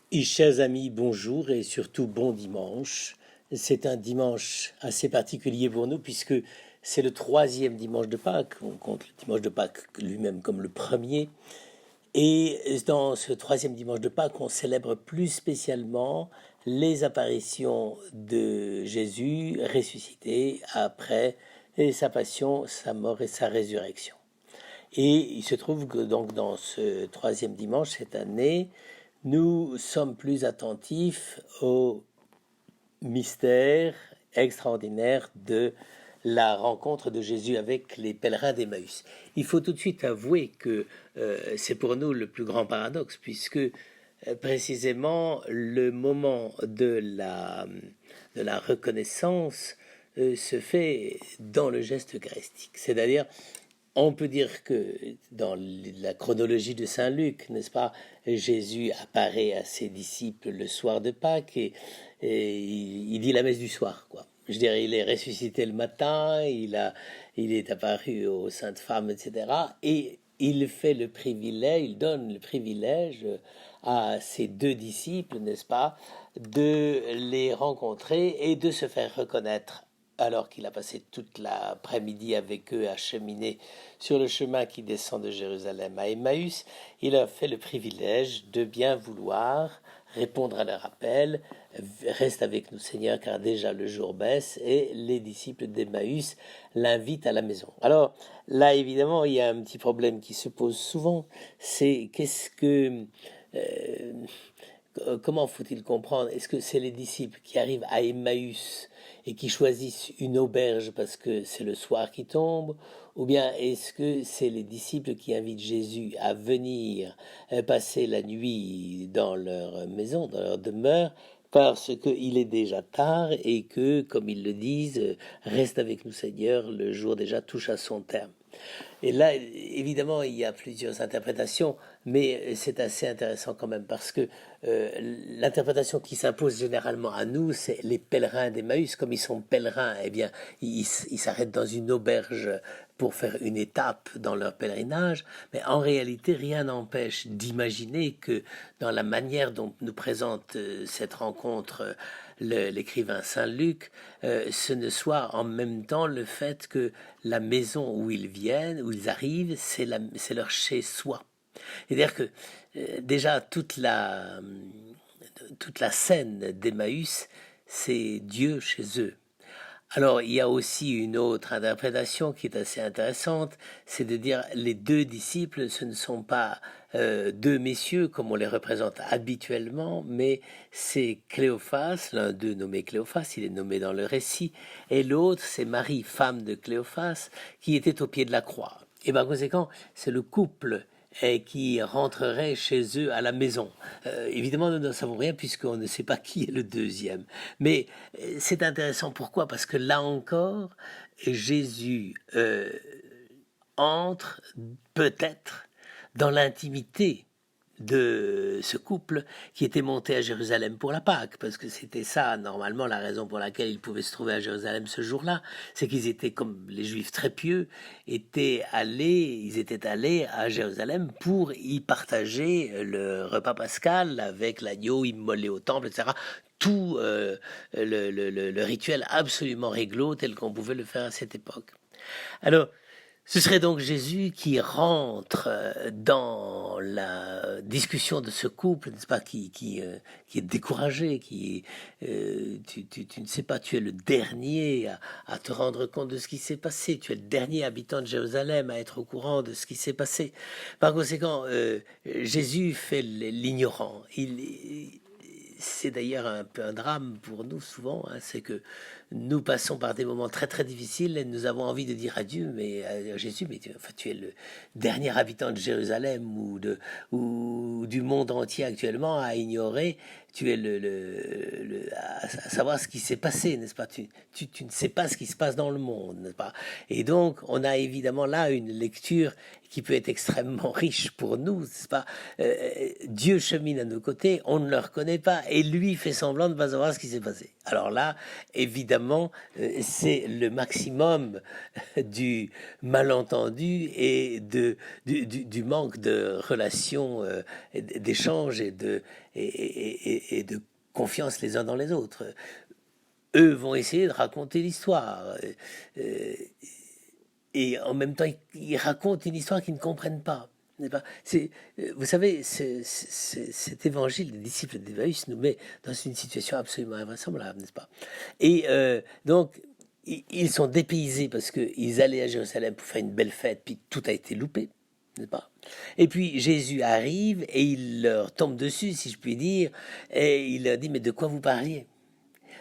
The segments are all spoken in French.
Et chers amis, bonjour et surtout bon dimanche. C'est un dimanche assez particulier pour nous puisque c'est le troisième dimanche de Pâques. On compte le dimanche de Pâques lui-même comme le premier. Et dans ce troisième dimanche de Pâques, on célèbre plus spécialement les apparitions de Jésus ressuscité après sa passion, sa mort et sa résurrection. Et il se trouve que donc dans ce troisième dimanche cette année, nous sommes plus attentifs au mystère extraordinaire de la rencontre de Jésus avec les pèlerins d'Emmaüs. Il faut tout de suite avouer que c'est pour nous le plus grand paradoxe, puisque précisément le moment de la reconnaissance se fait dans le geste eucharistique. C'est-à-dire, on peut dire que dans la chronologie de Saint Luc, n'est-ce pas, Jésus apparaît à ses disciples le soir de Pâques et il dit la messe du soir, quoi. Je dirais, il est ressuscité le matin, il est apparu aux saintes femmes, etc. Et il fait le privilège, il donne le privilège à ses deux disciples, n'est-ce pas, de les rencontrer et de se faire reconnaître alors qu'il a passé toute l'après-midi avec eux à cheminer sur le chemin qui descend de Jérusalem à Emmaüs, il a fait le privilège de bien vouloir répondre à leur appel, reste avec nous Seigneur car déjà le jour baisse, et les disciples d'Emmaüs l'invitent à la maison. Alors là évidemment il y a un petit problème qui se pose souvent, c'est comment faut-il comprendre? Est-ce que c'est les disciples qui arrivent à Emmaüs et qui choisissent une auberge parce que c'est le soir qui tombe? Ou bien est-ce que c'est les disciples qui invitent Jésus à venir passer la nuit dans leur maison, dans leur demeure, parce qu'il est déjà tard et que, comme ils le disent, reste avec nous Seigneur, le jour déjà touche à son terme. Et là, évidemment, il y a plusieurs interprétations, mais c'est assez intéressant quand même parce que l'interprétation qui s'impose généralement à nous, c'est les pèlerins d'Emmaüs. Comme ils sont pèlerins, eh bien, ils s'arrêtent dans une auberge pour faire une étape dans leur pèlerinage, mais en réalité, rien n'empêche d'imaginer que dans la manière dont nous présente cette rencontre l'écrivain Saint Luc, ce ne soit en même temps le fait que la maison où ils viennent, où ils arrivent, c'est leur chez-soi. C'est-à-dire que déjà toute la scène d'Emmaüs, c'est Dieu chez eux. Alors, il y a aussi une autre interprétation qui est assez intéressante, c'est de dire les deux disciples, ce ne sont pas deux messieurs comme on les représente habituellement, mais c'est Cléophas, l'un d'eux nommé Cléophas, il est nommé dans le récit, et l'autre c'est Marie, femme de Cléophas, qui était au pied de la croix. Et par conséquent, c'est le couple et qui rentreraient chez eux à la maison. Évidemment, nous ne savons rien puisqu'on ne sait pas qui est le deuxième. Mais c'est intéressant. Pourquoi? Parce que là encore, Jésus entre peut-être dans l'intimité de ce couple qui était monté à Jérusalem pour la Pâque, parce que c'était ça, normalement, la raison pour laquelle ils pouvaient se trouver à Jérusalem ce jour-là, c'est qu'ils étaient, comme les Juifs très pieux, ils étaient allés à Jérusalem pour y partager le repas pascal avec l'agneau immolé au temple, etc. Tout le rituel absolument réglo tel qu'on pouvait le faire à cette époque. Alors, ce serait donc Jésus qui rentre dans la discussion de ce couple, n'est-ce pas, qui est découragé, tu ne sais pas, tu es le dernier à te rendre compte de ce qui s'est passé, tu es le dernier habitant de Jérusalem à être au courant de ce qui s'est passé. Par conséquent, Jésus fait l'ignorant. C'est d'ailleurs un peu un drame pour nous souvent, hein, c'est que nous passons par des moments très très difficiles et nous avons envie de dire à Dieu, mais à Jésus, mais tu es le dernier habitant de Jérusalem ou du monde entier actuellement à ignorer, tu es à savoir ce qui s'est passé, n'est-ce pas, tu ne sais pas ce qui se passe dans le monde, n'est-ce pas? Et donc, on a évidemment là une lecture qui peut être extrêmement riche pour nous, n'est-ce pas? Dieu chemine à nos côtés, on ne le reconnaît pas, et lui fait semblant de ne pas savoir ce qui s'est passé. Alors là, évidemment, évidemment, c'est le maximum du malentendu et du manque de relations, d'échanges et de confiance les uns dans les autres. Eux vont essayer de raconter l'histoire. Et en même temps, ils racontent une histoire qu'ils ne comprennent pas. Vous savez, cet évangile des disciples d'Emmaüs nous met dans une situation absolument invraisemblable, n'est-ce pas? Et donc, ils sont dépaysés parce qu'ils allaient à Jérusalem pour faire une belle fête, puis tout a été loupé, n'est-ce pas? Et puis Jésus arrive et il leur tombe dessus, si je puis dire, et il leur dit, mais de quoi vous parliez?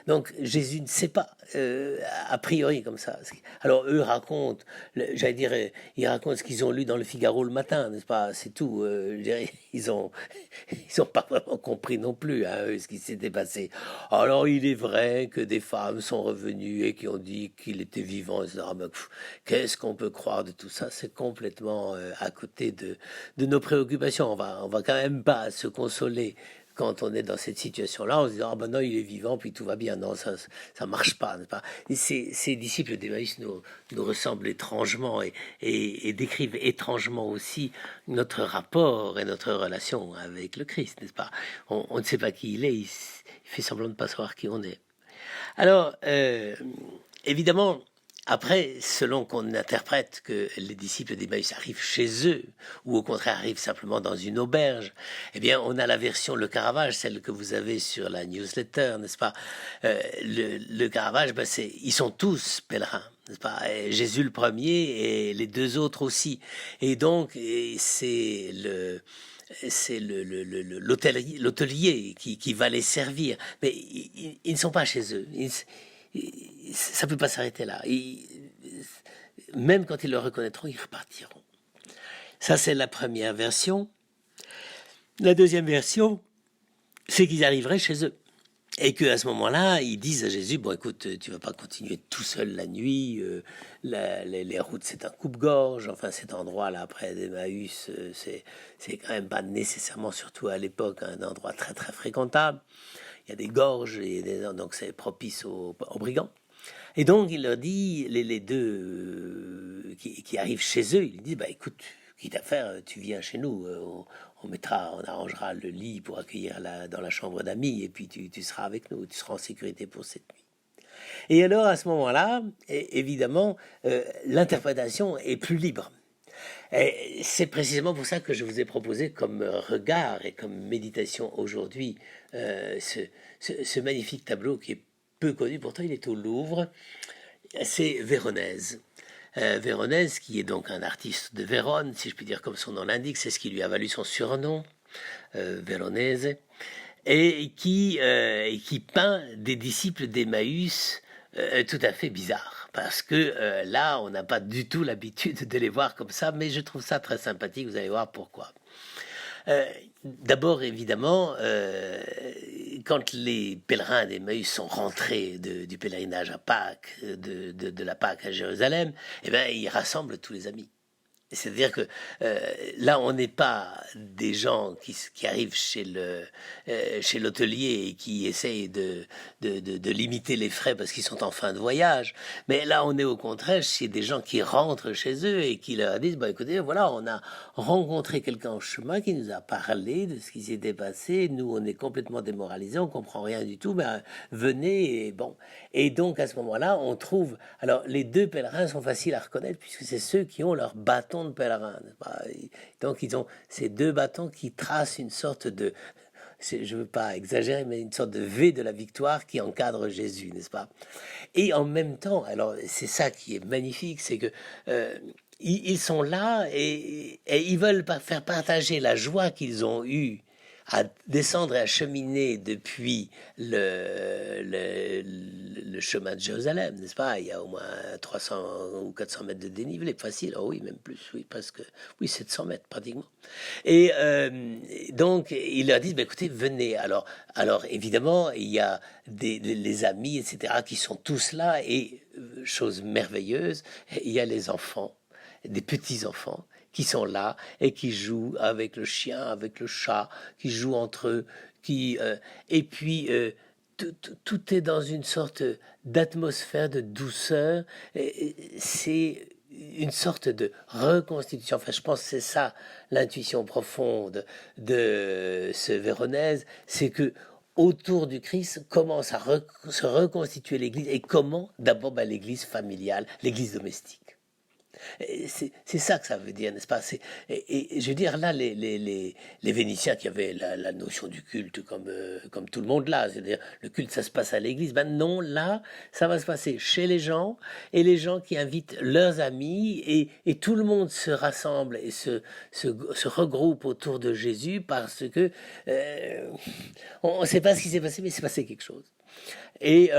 Donc Jésus ne sait pas, a priori comme ça. Alors eux racontent, j'allais dire, ils racontent ce qu'ils ont lu dans le Figaro le matin, n'est-ce pas? C'est tout. Je dirais, ils ont pas vraiment compris non plus ce qui s'était passé. Alors il est vrai que des femmes sont revenues et qui ont dit qu'il était vivant, etc. Mais, qu'est-ce qu'on peut croire de tout ça? C'est complètement à côté de nos préoccupations. On va quand même pas se consoler quand on est dans cette situation-là, on se dit, ah ben non, il est vivant, puis tout va bien. Non, ça marche pas, n'est-ce pas? Et ces disciples d'Emmaüs nous ressemblent étrangement et décrivent étrangement aussi notre rapport et notre relation avec le Christ, n'est-ce pas? On ne sait pas qui il est, il fait semblant de ne pas savoir qui on est. Alors, évidemment, après, selon qu'on interprète que les disciples d'Emmaüs arrivent chez eux, ou au contraire arrivent simplement dans une auberge, eh bien, on a la version Le Caravage, celle que vous avez sur la newsletter, n'est-ce pas? Le Caravage, ben ils sont tous pèlerins, n'est-ce pas? Et Jésus le premier et les deux autres aussi. Et donc, c'est l'hôtelier qui va les servir. Mais ils ne sont pas chez eux. Ça ne peut pas s'arrêter là. Même quand ils le reconnaîtront, ils repartiront. Ça, c'est la première version. La deuxième version, c'est qu'ils arriveraient chez eux. Et qu'à ce moment-là, ils disent à Jésus, bon écoute, tu vas pas continuer tout seul la nuit, les routes c'est un coupe-gorge, enfin cet endroit-là près d'Emmaüs, c'est quand même pas nécessairement, surtout à l'époque, un endroit très très fréquentable. Il y a des gorges, donc c'est propice aux brigands. Et donc il leur dit, les deux qui arrivent chez eux, ils disent, bah écoute, quitte à faire, tu viens chez nous, on arrangera le lit pour accueillir dans la chambre d'amis, et puis tu seras avec nous, tu seras en sécurité pour cette nuit. Et alors à ce moment-là, évidemment, l'interprétation est plus libre. Et c'est précisément pour ça que je vous ai proposé comme regard et comme méditation aujourd'hui ce magnifique tableau qui est peu connu, pourtant il est au Louvre, c'est Véronèse. Véronèse, qui est donc un artiste de Vérone, si je puis dire comme son nom l'indique, c'est ce qui lui a valu son surnom, Véronèse, et qui peint des disciples d'Emmaüs tout à fait bizarres, parce que là, on n'a pas du tout l'habitude de les voir comme ça, mais je trouve ça très sympathique, vous allez voir pourquoi. D'abord, évidemment, quand les pèlerins d'Emmaüs sont rentrés du pèlerinage à Pâques, de la Pâques à Jérusalem, eh bien, ils rassemblent tous les amis. C'est-à-dire que là, on n'est pas des gens qui arrivent chez l'hôtelier et qui essayent de limiter les frais parce qu'ils sont en fin de voyage. Mais là, on est au contraire chez des gens qui rentrent chez eux et qui leur disent, bah, écoutez, voilà, on a rencontré quelqu'un au chemin qui nous a parlé de ce qui s'était passé. Nous, on est complètement démoralisés, on comprend rien du tout, mais venez et bon. Et donc, à ce moment-là, on trouve... Alors, les deux pèlerins sont faciles à reconnaître puisque c'est ceux qui ont leur bâton de pèlerin. Donc ils ont ces deux bâtons qui tracent une sorte de, je ne veux pas exagérer, mais une sorte de V de la victoire qui encadre Jésus, n'est-ce pas? Et en même temps, alors c'est ça qui est magnifique, c'est que ils sont là et ils veulent faire partager la joie qu'ils ont eue à descendre et à cheminer depuis le chemin de Jérusalem, n'est-ce pas? Il y a au moins 300 ou 400 mètres de dénivelé, facile, oh oui, même plus, oui, presque, oui, 700 mètres pratiquement. Et donc, ils leur disent, bah, écoutez, venez. Alors évidemment, il y a les amis, etc., qui sont tous là, et chose merveilleuse, il y a les enfants, des petits-enfants, qui sont là et qui jouent avec le chien, avec le chat, qui jouent entre eux, et puis tout est dans une sorte d'atmosphère de douceur. C'est une sorte de reconstitution. Enfin, je pense que c'est ça l'intuition profonde de ce Véronèse, c'est que autour du Christ commence à se reconstituer l'Église. Et comment? D'abord, l'Église familiale, l'Église domestique. C'est ça que ça veut dire, n'est-ce pas? Je veux dire, là, les Vénitiens qui avaient la notion du culte comme tout le monde là, c'est-à-dire le culte, ça se passe à l'église. Ben non, là, ça va se passer chez les gens, et les gens qui invitent leurs amis, et tout le monde se rassemble et se regroupe autour de Jésus parce que on ne sait pas ce qui s'est passé, mais il s'est passé quelque chose. Et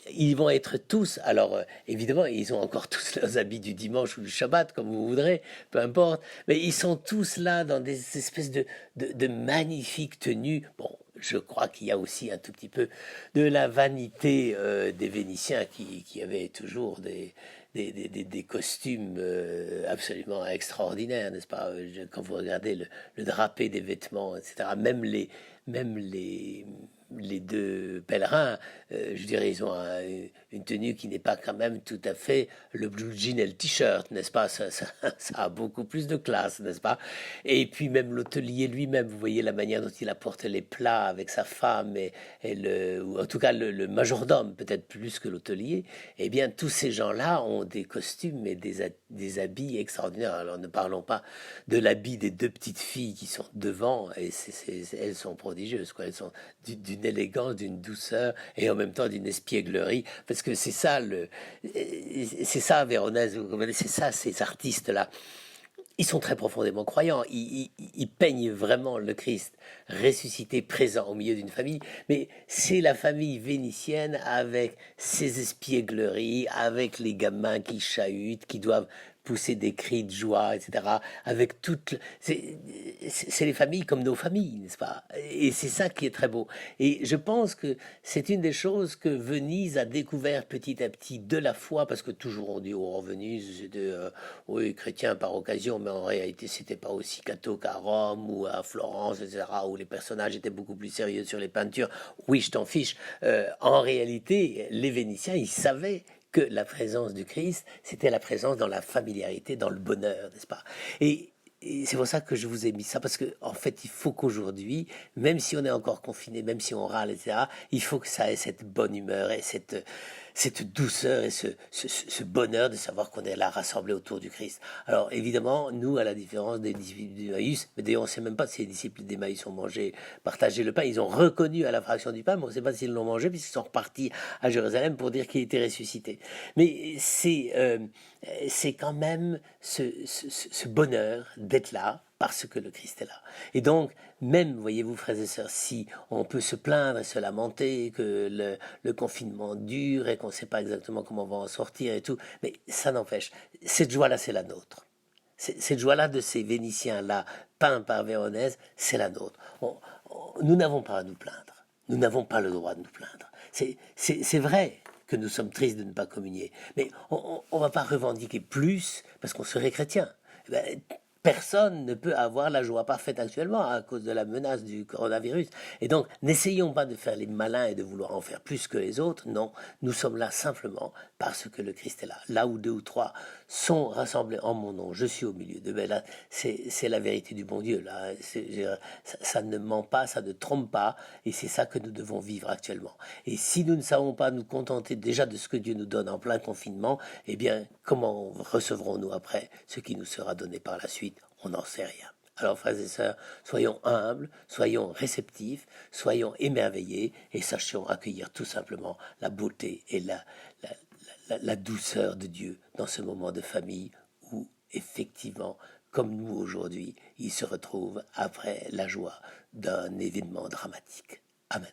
ils vont être tous, alors évidemment, ils ont encore tous leurs habits du dimanche ou du Shabbat, comme vous voudrez, peu importe, mais ils sont tous là dans des espèces de magnifiques tenues. Bon, je crois qu'il y a aussi un tout petit peu de la vanité des Vénitiens qui avaient toujours des costumes absolument extraordinaires, n'est-ce pas? Quand vous regardez le drapé des vêtements, etc., même les deux pèlerins, je dirais, ils ont une tenue qui n'est pas quand même tout à fait le blue jean et le t-shirt, n'est-ce pas? Ça a beaucoup plus de classe, n'est-ce pas? Et puis même l'hôtelier lui-même, vous voyez la manière dont il apporte les plats avec sa femme, ou en tout cas le majordome, peut-être plus que l'hôtelier. Eh bien, tous ces gens-là ont des costumes et des habits extraordinaires. Alors ne parlons pas de l'habit des deux petites filles qui sont devant, et elles sont prodigieuses, quoi. Elles sont d'une élégance, d'une douceur, et en même temps d'une espièglerie, parce que c'est ça Véronèse, c'est ça ces artistes-là. Ils sont très profondément croyants, ils peignent vraiment le Christ ressuscité, présent au milieu d'une famille, mais c'est la famille vénitienne avec ses espiègleries, avec les gamins qui chahutent, qui doivent pousser des cris de joie, etc. Avec toutes, c'est les familles comme nos familles, n'est-ce pas? Et c'est ça qui est très beau. Et je pense que c'est une des choses que Venise a découvert petit à petit de la foi, parce que toujours on dit oh Venise c'était oui chrétien par occasion, mais en réalité c'était pas aussi catho qu'à Rome ou à Florence, etc. où les personnages étaient beaucoup plus sérieux sur les peintures. Oui, je t'en fiche. En réalité, les Vénitiens, ils savaient que la présence du Christ, c'était la présence dans la familiarité, dans le bonheur, n'est-ce pas? Et c'est pour ça que je vous ai mis ça, parce que en fait, il faut qu'aujourd'hui, même si on est encore confiné, même si on râle, etc., il faut que ça ait cette bonne humeur et cette douceur et ce bonheur de savoir qu'on est là rassemblés autour du Christ. Alors évidemment, nous, à la différence des disciples d'Emmaüs, mais d'ailleurs on ne sait même pas si les disciples d'Emmaüs ont partagé le pain, ils ont reconnu à la fraction du pain, mais on ne sait pas s'ils l'ont mangé, puisqu'ils sont repartis à Jérusalem pour dire qu'il était ressuscité. Mais c'est quand même ce bonheur d'être là, parce que le Christ est là. Et donc, même, voyez-vous, frères et sœurs, si on peut se plaindre et se lamenter que le confinement dure et qu'on ne sait pas exactement comment on va en sortir et tout, mais ça n'empêche, cette joie-là, c'est la nôtre. Cette joie-là de ces Vénitiens-là, peints par Véronèse, c'est la nôtre. Nous n'avons pas à nous plaindre. Nous n'avons pas le droit de nous plaindre. C'est vrai que nous sommes tristes de ne pas communier, mais on ne va pas revendiquer plus parce qu'on serait chrétien. Personne ne peut avoir la joie parfaite actuellement à cause de la menace du coronavirus. Et donc, n'essayons pas de faire les malins et de vouloir en faire plus que les autres. Non, nous sommes là simplement parce que le Christ est là. Là où deux ou trois sont rassemblés en mon nom, je suis au milieu d'eux. Mais là, c'est la vérité du bon Dieu. Là, ça ne ment pas, ça ne trompe pas. Et c'est ça que nous devons vivre actuellement. Et si nous ne savons pas nous contenter déjà de ce que Dieu nous donne en plein confinement, eh bien, comment recevrons-nous après ce qui nous sera donné par la suite? On n'en sait rien. Alors, frères et sœurs, soyons humbles, soyons réceptifs, soyons émerveillés et sachions accueillir tout simplement la beauté et la douceur de Dieu dans ce moment de famille où, effectivement, comme nous aujourd'hui, il se retrouve après la joie d'un événement dramatique. Amen.